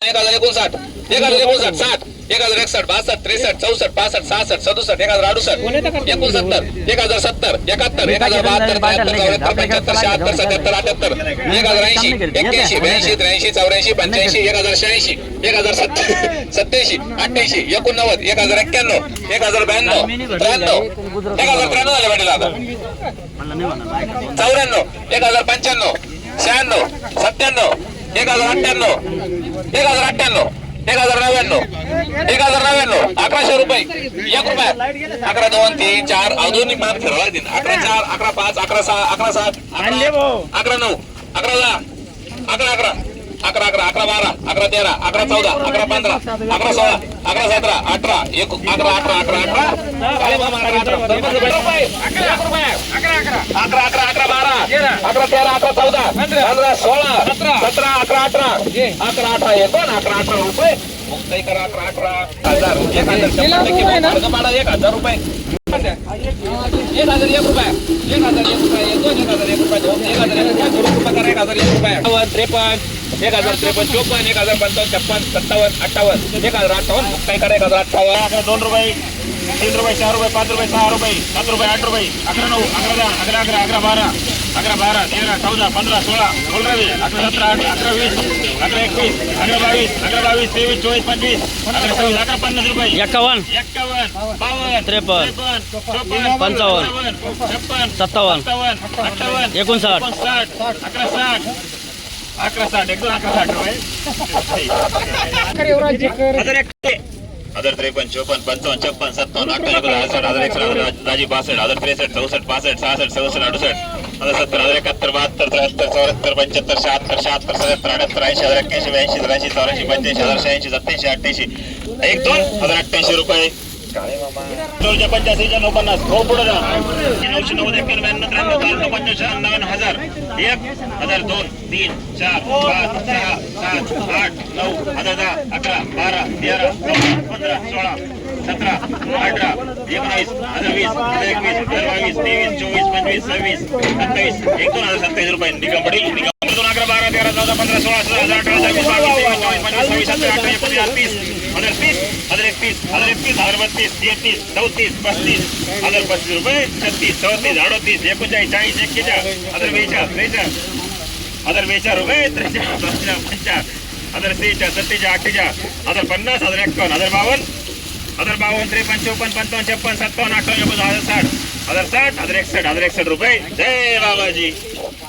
1059, 1059, 60, 1061, 62, 63, 64, 65, 66, 67, 1068, 69, 1070, 71, 1072, 73, 74, 75, 76, 77, 1080, 81, 82, 83, 84, 85, 1086, 1087, 87, 88, 89, 1091, 1092, 93, 1093 झाले पाटील आता 94, 1095, 96, 97, 1098, 1098, 1099, 1099, 1100 रुपये, 1 रुपया, 11 2 3 4 अजून मान फिरवा दिन 11 4 11 5 11 6 11 7 11 9 11 10 11 11 11 11 11 12 11 13 11 14 11 15 11 16 11 17 18 1 11 18 18 11 11 11 रुपये मुक्ताई करा 11 1000 रुपये 1001 रुपये 1001 रुपये 1001 रुपये 1053 54 1055 56 57 58 मुक्ताई करा 1058 2 रुपये 3 रुपये 4 रुपये 5 रुपये 6 रुपये 7 रुपये 8 रुपये 11 9 11 10 11 11 12 11 12 13 14 15 16 बोल रहे 11 17 11 20 11 21 11 22 11 22 23 24 25 11 26 11 50 रुपये 51 52 53 55 56 57 58 59 11 60 रुपये 1053 54 55 56 57 58 1061 दाजी 62 1063 64 65 66 67 68 70 71 72 73 74 75 76 77 77 78 80 81 82 83 84 85 87 1 2 1088 रुपये काळे मामा 85 49 हो पुढे जा 990 91 93 95 9000 1 1000 2 3 4 5 6 7 8 9 10 11 12 13 14 15 16 17 18 19 20 21 22 23 24 25 26 27 1027 रुपये निकम पडेल निकम 11 12 13 14 15 16 17 18 19 20 22 23 24 27 28 31 32 33 34 35 35 रुपये 36 37 38 39 40 41 42 रुपये 43 50 50 51 61 रुपये जय बाबाजी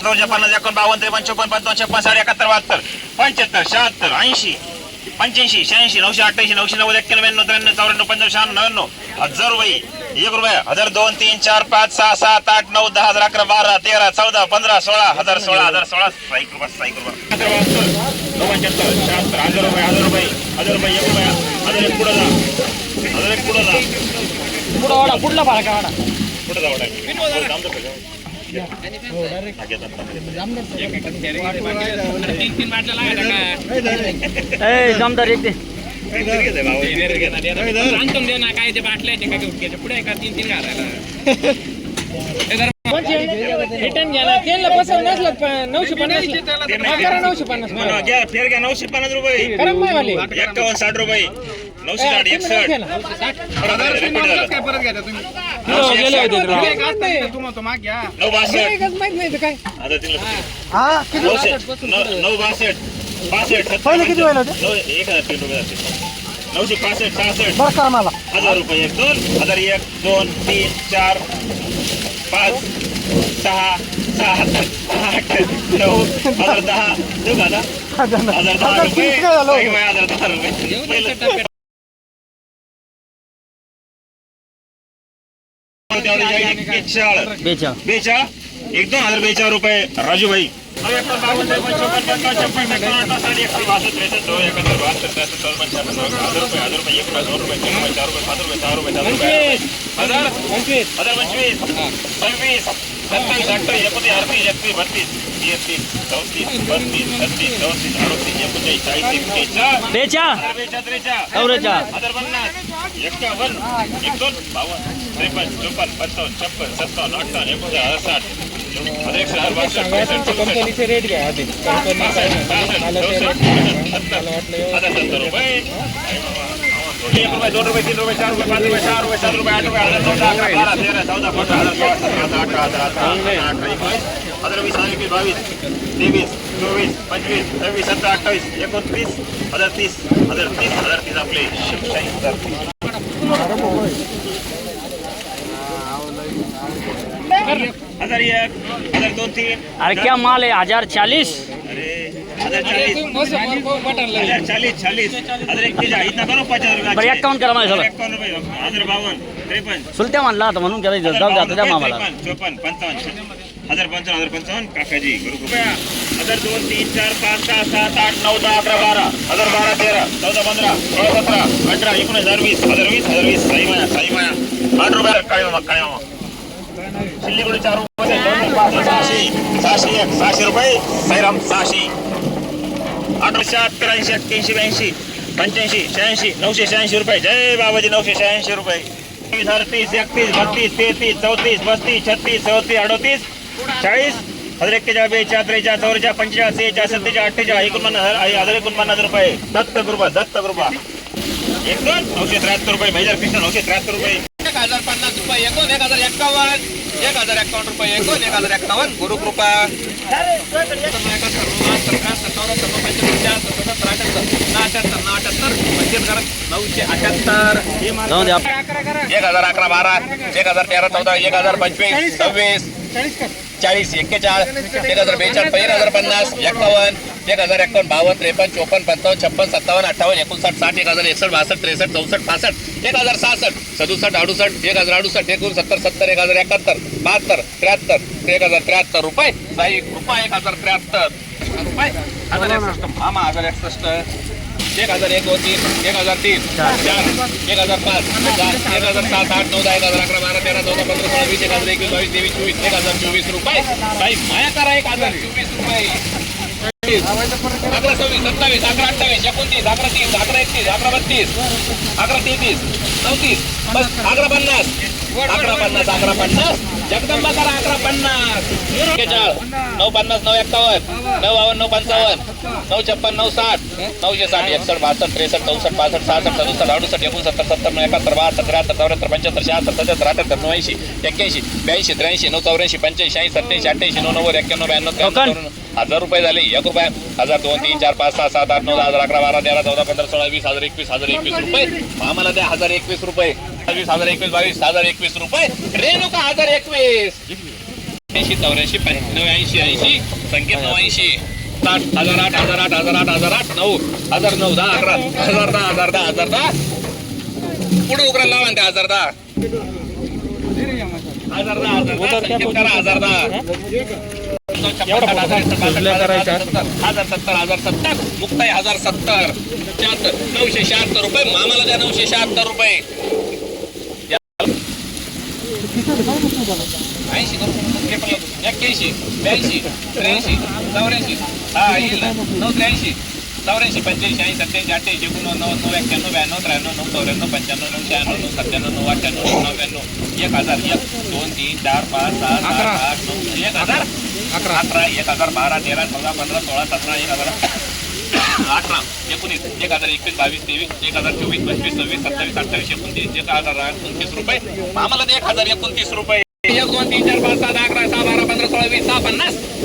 50 51 53 54 55 56 71 75 76 80 85 86 988 990 91 93 94 95 96 1000 रुपये 1 रुपया 1000 2 3 4 5 6 7 8 9 10 11 12 13 14 15 16 1000 16 साईक रुपये 1000 रुपये 1 रुपया 1000 एक पुढे जा पुढला फरक वाडा पुढे जा जमदार एक काय ते बाटल्याचे काय घेऊन पुढे का 3 घालायला रिटर्न घ्या ना तेल पसंत नसलं 950 फेर घ्या 950 रुपये 51 60 रुपये 960 काय परत घ्या तुम्ही पहिले किती वेळ होते 965 66 बरं का मला 1000 रुपये 1 2 1000 1 2 3 4 5 6 7 8 9 1000 10 देऊ का 1010 रुपये 1010 रुपये बेचा 1 2042 रुपये राजू भाई हजार 162 65 कंपनीचे रेट घ्या आधी कंपनी काय मला ते मला वाटलं हजार 70 रुपये 1 रुपये 2 रुपये 3 रुपये 4 रुपये 5 रुपये 6 रुपये 7 रुपये 8 रुपये 11 12 13 14 15 16 17 18 19 20 21 22 23 24 25 26 27 28 29 1030 आपले 1001 अरे क्या माल है 1040 बरं अकाउंट करा माझ्या सगळं सुलत्या म्हणला आता म्हणून केलं जाऊ द्या त्या मामाला 55 काकाजी रुपया 1000 2 3 4 5 6 7 8 9 10 11 12 1000 12 13 14 15 16 17 18 19 20 साई माया 8 रुपये काळे मामा शिल्लीगुडी 4 रुपये 600 रुपये साईराम 600 878 83 88 85 986 रुपये जय बाबाजी 986 रुपये 30 31 32 33 34 35 36 37 38 40 हजार 41 42 43 44 45 46 47 48 49 रुपये दत्त कृपा 973 रुपये मेजर कृष्ण 973 रुपये 1050 रुपये 1051 रुपये 1051 गुरुकृपा जाऊ द्या 1011 12 1013 14 1025 26 40 41 1042 50 51 1051 52 53 54 55 56 57 58 59 60 1061 62 63 64 65 1066 67 68 1068 69 70 1071 72 73 1073 रुपये साई रुपये 1073 रुपये 1061 मामा 1061 1001 2 3 1003 4 1005 1007 8 9 10 11 12 13 14 15 16 20 21 22 23 24 रुपये साई माया करा 1024 रुपये 11 26 27 11 28 29 11 30 11 31 11 32 11 33 34 बस 11 50 11 50 जगदंबा करा 11 50 9 50 9 51 9 52 9 55 9 56 9 60 960 61 62 63 64 65 66 67 68 69 70 71 72 73 74 75 76 77 78 89 81 82 83 84 85 86 87 88 89 90 91 92 1000 रुपये झाले 1 रुपया 1000 2 3 4 5 6 7 8 9 10 11 12 13 14 15 16 20 1021 रुपये आम्हाला द्या 1021 रुपये 20 1021 22 1021 रुपये रेणुका 1021 80 84 95 80 80 संकेत 89 60 1008 1008 1008 1008 9 1009 10 11 1010 पुढे उकरा लावा त्या 1010 1070 मुक्ताई 1070 976 रुपये मामाला द्या 976 रुपये 80 81 82 83 84 हा येईल 983 84 85 87 88 89 91 92 93 94 95 96 97 98 99 1000 2 3 4 5 6 7 8 9 1000 11 12 13 14 15 16 17 1000 18 19 1021 22 23 1024 25 26 27 28 29 1029 रुपये आम्हाला 1029 रुपये 1 2 3 4 5 7 11 6 12 15 16 20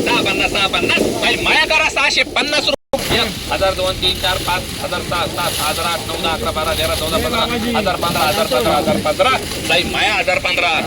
650 भाई माया करा 650 रुपये 1000 2 3 4 5 1000 7 7 1000 8 9 10 11 12 13 14 15 1015 1015 1015 भाई माया 1015